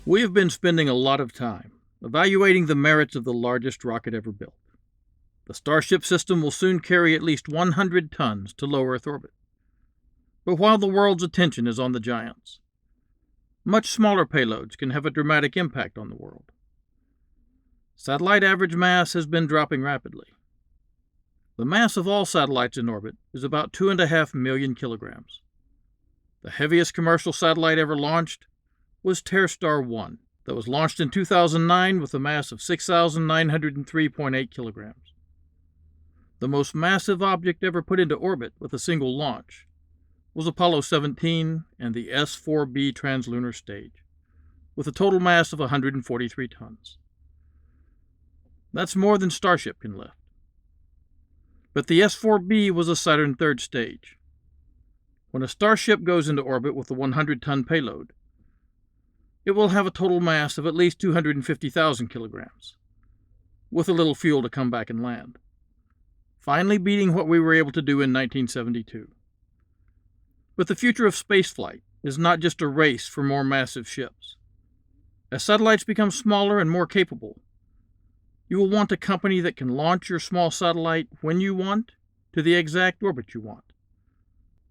We have been spending a lot of time evaluating the merits of the largest rocket ever built. The Starship system will soon carry at least 100 tons to low Earth orbit. But while the world's attention is on the giants, much smaller payloads can have a dramatic impact on the world. Satellite average mass has been dropping rapidly. The mass of all satellites in orbit is about 2.5 million kilograms. The heaviest commercial satellite ever launched was TerreStar-1, that was launched in 2009 with a mass of 6,903.8 kilograms. The most massive object ever put into orbit with a single launch was Apollo 17 and the S-4B translunar stage, with a total mass of 143 tons. That's more than Starship can lift. But the S-4B was a Saturn III stage. When a Starship goes into orbit with a 100-ton payload, it will have a total mass of at least 250,000 kilograms, with a little fuel to come back and land, finally beating what we were able to do in 1972. But the future of spaceflight is not just a race for more massive ships. As satellites become smaller and more capable, you will want a company that can launch your small satellite when you want, to the exact orbit you want.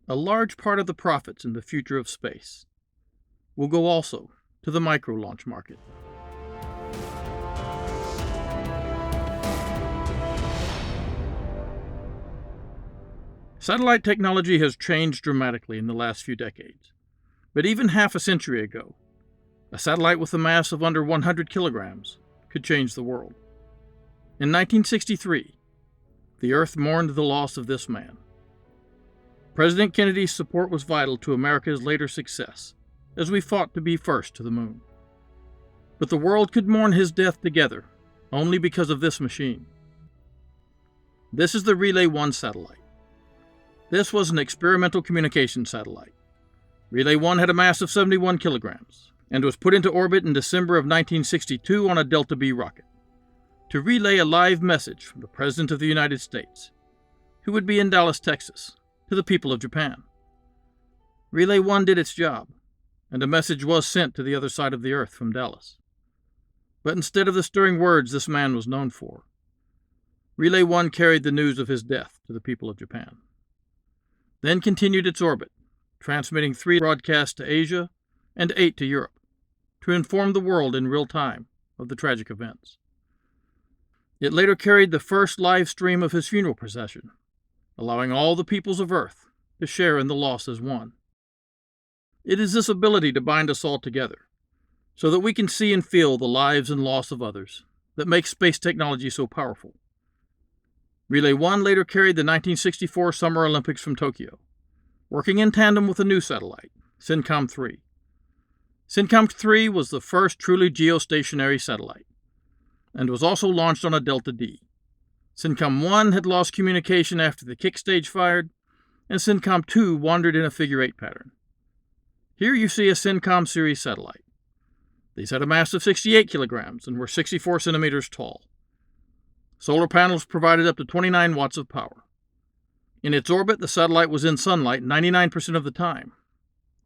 A large part of the profits in the future of space will go also to the micro-launch market. Satellite technology has changed dramatically in the last few decades, but even half a century ago, a satellite with a mass of under 100 kilograms could change the world. In 1963, the Earth mourned the loss of this man. President Kennedy's support was vital to America's later success, as we fought to be first to the moon. But the world could mourn his death together, only because of this machine. This is the Relay 1 satellite. This was an experimental communication satellite. Relay 1 had a mass of 71 kilograms, and was put into orbit in December of 1962 on a Delta B rocket, to relay a live message from the President of the United States, who would be in Dallas, Texas, to the people of Japan. Relay 1 did its job, and a message was sent to the other side of the Earth from Dallas. But instead of the stirring words this man was known for, Relay 1 carried the news of his death to the people of Japan. Then continued its orbit, transmitting 3 broadcasts to Asia and 8 to Europe, to inform the world in real time of the tragic events. It later carried the first live stream of his funeral procession, allowing all the peoples of Earth to share in the loss as one. It is this ability to bind us all together, so that we can see and feel the lives and loss of others, that makes space technology so powerful. Relay 1 later carried the 1964 Summer Olympics from Tokyo, working in tandem with a new satellite, SYNCOM-3. SYNCOM-3 was the first truly geostationary satellite, and was also launched on a Delta D. SYNCOM-1 had lost communication after the kick stage fired, and SYNCOM-2 wandered in a figure-8 pattern. Here you see a SYNCOM series satellite. These had a mass of 68 kilograms and were 64 centimeters tall. Solar panels provided up to 29 watts of power. In its orbit, the satellite was in sunlight 99% of the time.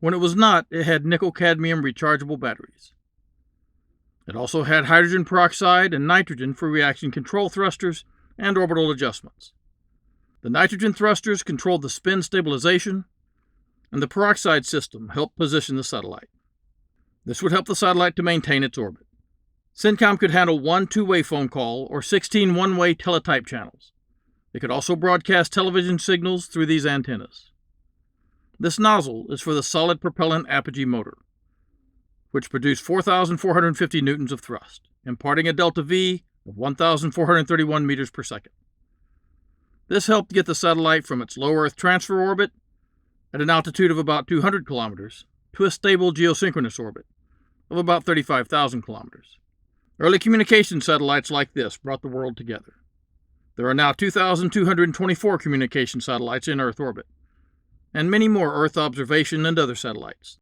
When it was not, it had nickel-cadmium rechargeable batteries. It also had hydrogen peroxide and nitrogen for reaction control thrusters and orbital adjustments. The nitrogen thrusters controlled the spin stabilization, and the peroxide system helped position the satellite. This would help the satellite to maintain its orbit. SYNCOM could handle 1 two-way phone call or 16 one-way teletype channels. It could also broadcast television signals through these antennas. This nozzle is for the solid propellant apogee motor, which produced 4,450 newtons of thrust, imparting a delta V of 1,431 meters per second. This helped get the satellite from its low Earth transfer orbit at an altitude of about 200 kilometers to a stable geosynchronous orbit of about 35,000 kilometers. Early communication satellites like this brought the world together. There are now 2,224 communication satellites in Earth orbit, and many more Earth observation and other satellites.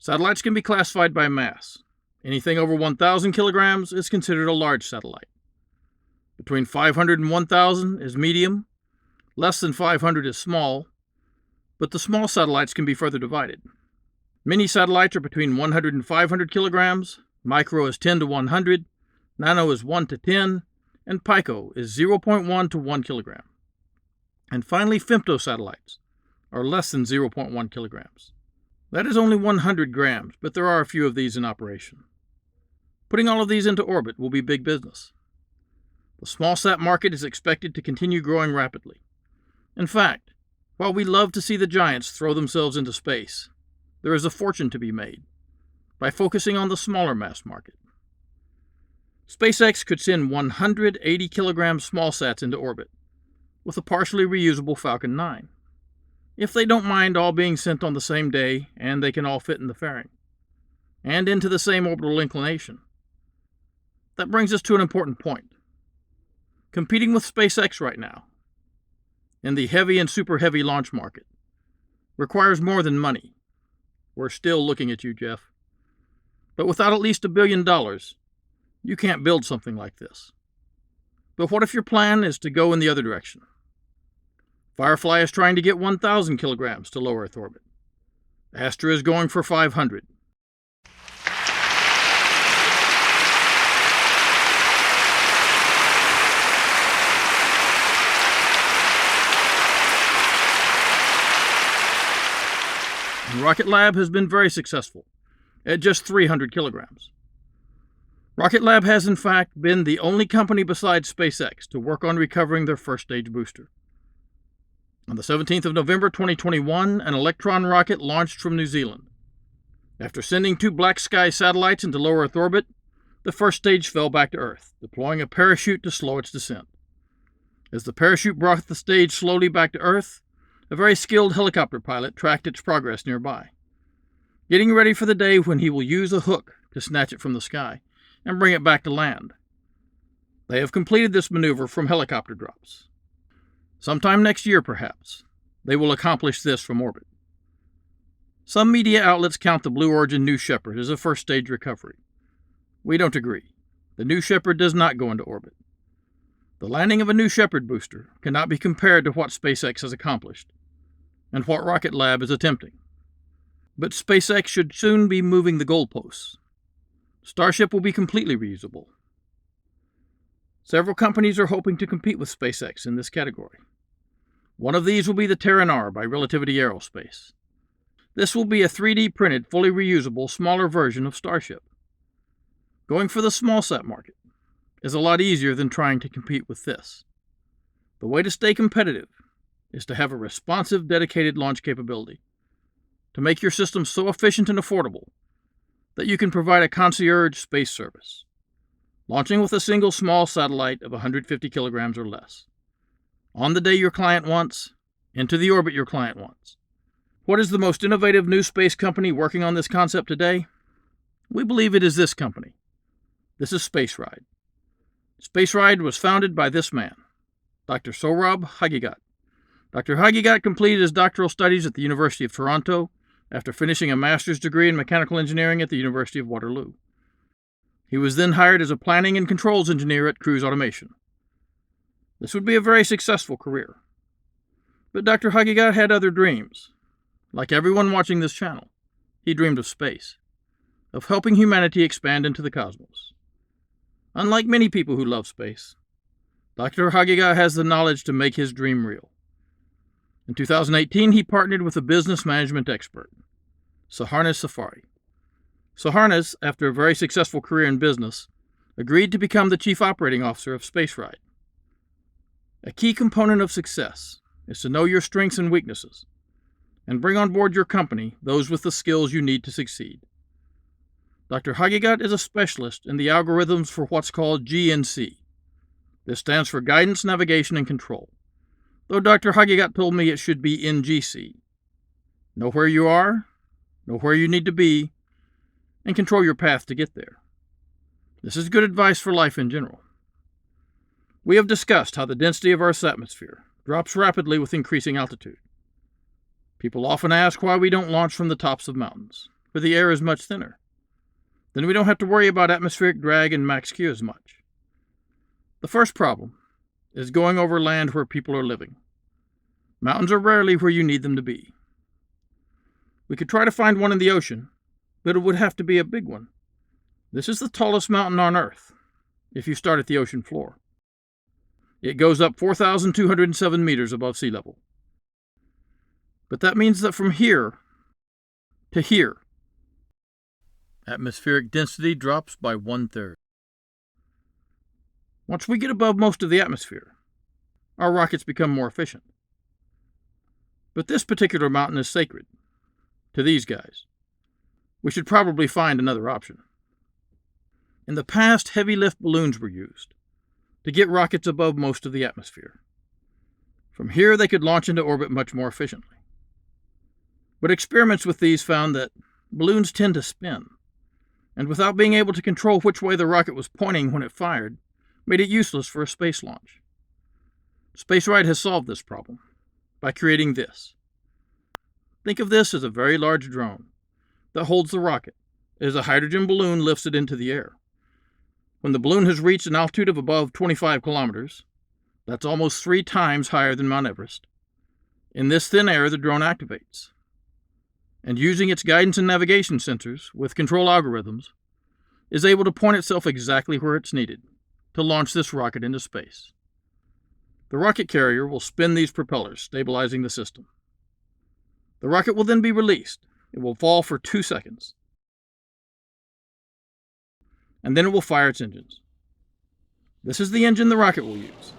Satellites can be classified by mass. Anything over 1,000 kilograms is considered a large satellite. Between 500 and 1,000 is medium, less than 500 is small, but the small satellites can be further divided. Mini satellites are between 100 and 500 kilograms, micro is 10 to 100, nano is 1 to 10, and pico is 0.1 to 1 kilogram. And finally, femtosatellites are less than 0.1 kilograms. That is only 100 grams, but there are a few of these in operation. Putting all of these into orbit will be big business. The smallsat market is expected to continue growing rapidly. In fact, while we love to see the giants throw themselves into space, there is a fortune to be made by focusing on the smaller mass market. SpaceX could send 180 kilogram smallsats into orbit with a partially reusable Falcon 9, if they don't mind all being sent on the same day and they can all fit in the fairing, and into the same orbital inclination. That brings us to an important point. Competing with SpaceX right now, in the heavy and super heavy launch market, requires more than money. We're still looking at you, Jeff. But without at least $1 billion, you can't build something like this. But what if your plan is to go in the other direction? Firefly is trying to get 1,000 kilograms to low Earth orbit. Astra is going for 500. And Rocket Lab has been very successful at just 300 kilograms. Rocket Lab has in fact been the only company besides SpaceX to work on recovering their first stage booster. On the 17th of November 2021, an Electron rocket launched from New Zealand. After sending 2 black sky satellites into low Earth orbit, the first stage fell back to Earth, deploying a parachute to slow its descent. As the parachute brought the stage slowly back to Earth, a very skilled helicopter pilot tracked its progress nearby, getting ready for the day when he will use a hook to snatch it from the sky and bring it back to land. They have completed this maneuver from helicopter drops. Sometime next year, perhaps, they will accomplish this from orbit. Some media outlets count the Blue Origin New Shepard as a first stage recovery. We don't agree. The New Shepard does not go into orbit. The landing of a New Shepard booster cannot be compared to what SpaceX has accomplished and what Rocket Lab is attempting. But SpaceX should soon be moving the goalposts. Starship will be completely reusable. Several companies are hoping to compete with SpaceX in this category. One of these will be the Terra by Relativity Aerospace. This will be a 3D printed, fully reusable, smaller version of Starship. Going for the smallsat market is a lot easier than trying to compete with this. The way to stay competitive is to have a responsive, dedicated launch capability, to make your system so efficient and affordable that you can provide a concierge space service, launching with a single small satellite of 150 kilograms or less, on the day your client wants, into the orbit your client wants. What is the most innovative new space company working on this concept today? We believe it is this company. This is SpaceRyde. SpaceRyde was founded by this man, Dr. Sohrab Haghighat. Dr. Haghighat completed his doctoral studies at the University of Toronto after finishing a master's degree in mechanical engineering at the University of Waterloo. He was then hired as a planning and controls engineer at Cruise Automation. This would be a very successful career. But Dr. Haghighat had other dreams. Like everyone watching this channel, he dreamed of space, of helping humanity expand into the cosmos. Unlike many people who love space, Dr. Haghighat has the knowledge to make his dream real. In 2018, he partnered with a business management expert, Saharnis Safari. Saharnis, after a very successful career in business, agreed to become the chief operating officer of SpaceRyde. A key component of success is to know your strengths and weaknesses, and bring on board your company those with the skills you need to succeed. Dr. Haghighat is a specialist in the algorithms for what's called GNC. This stands for Guidance, Navigation, and Control, though Dr. Haghighat told me it should be NGC. Know where you are, know where you need to be, and control your path to get there. This is good advice for life in general. We have discussed how the density of Earth's atmosphere drops rapidly with increasing altitude. People often ask why we don't launch from the tops of mountains, where the air is much thinner. Then we don't have to worry about atmospheric drag and max Q as much. The first problem is going over land where people are living. Mountains are rarely where you need them to be. We could try to find one in the ocean, but it would have to be a big one. This is the tallest mountain on Earth, if you start at the ocean floor. It goes up 4,207 meters above sea level. But that means that from here to here, atmospheric density drops by 1/3. Once we get above most of the atmosphere, our rockets become more efficient. But this particular mountain is sacred to these guys. We should probably find another option. In the past, heavy lift balloons were used to get rockets above most of the atmosphere. From here, they could launch into orbit much more efficiently. But experiments with these found that balloons tend to spin, and without being able to control which way the rocket was pointing when it fired, made it useless for a space launch. SpaceRyde has solved this problem by creating this. Think of this as a very large drone that holds the rocket as a hydrogen balloon lifts it into the air. When the balloon has reached an altitude of above 25 kilometers, that's almost 3 times higher than Mount Everest, in this thin air the drone activates. And using its guidance and navigation sensors with control algorithms, is able to point itself exactly where it's needed to launch this rocket into space. The rocket carrier will spin these propellers, stabilizing the system. The rocket will then be released. It will fall for 2 seconds. And then it will fire its engines. This is the engine the rocket will use.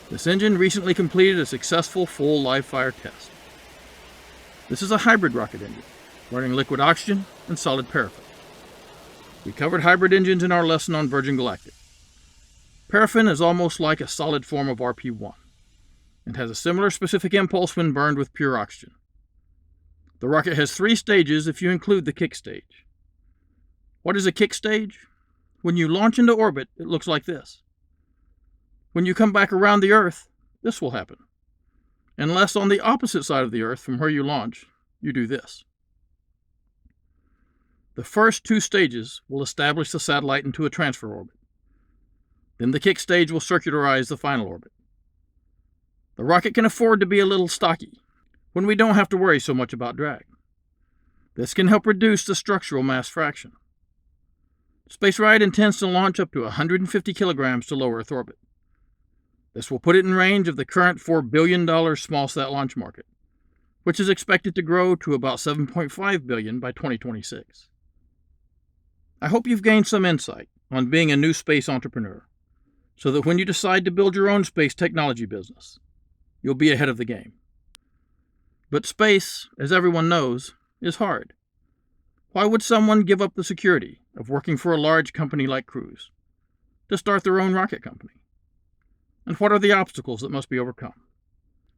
This engine recently completed a successful full live-fire test. This is a hybrid rocket engine, running liquid oxygen and solid paraffin. We covered hybrid engines in our lesson on Virgin Galactic. Paraffin is almost like a solid form of RP-1 and has a similar specific impulse when burned with pure oxygen. The rocket has 3 stages if you include the kick stage. What is a kick stage? When you launch into orbit, it looks like this. When you come back around the Earth, this will happen. Unless on the opposite side of the Earth from where you launch, you do this. The first 2 stages will establish the satellite into a transfer orbit. Then the kick stage will circularize the final orbit. The rocket can afford to be a little stocky when we don't have to worry so much about drag. This can help reduce the structural mass fraction. SpaceRyde intends to launch up to 150 kilograms to low Earth orbit. This will put it in range of the current $4 billion small-sat launch market, which is expected to grow to about $7.5 billion by 2026. I hope you've gained some insight on being a new space entrepreneur, so that when you decide to build your own space technology business, you'll be ahead of the game. But space, as everyone knows, is hard. Why would someone give up the security of working for a large company like Cruise to start their own rocket company? And what are the obstacles that must be overcome?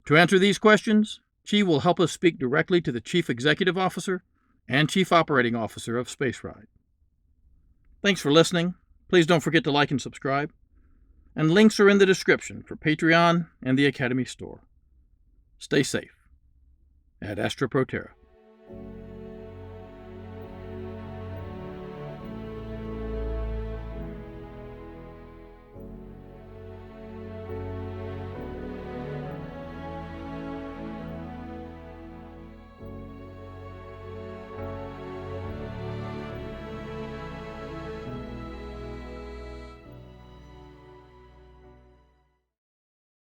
To answer these questions, Chi will help us speak directly to the Chief Executive Officer and Chief Operating Officer of SpaceRyde. Thanks for listening. Please don't forget to like and subscribe. And links are in the description for Patreon and the Academy store. Stay safe. At Astra Pro Terra.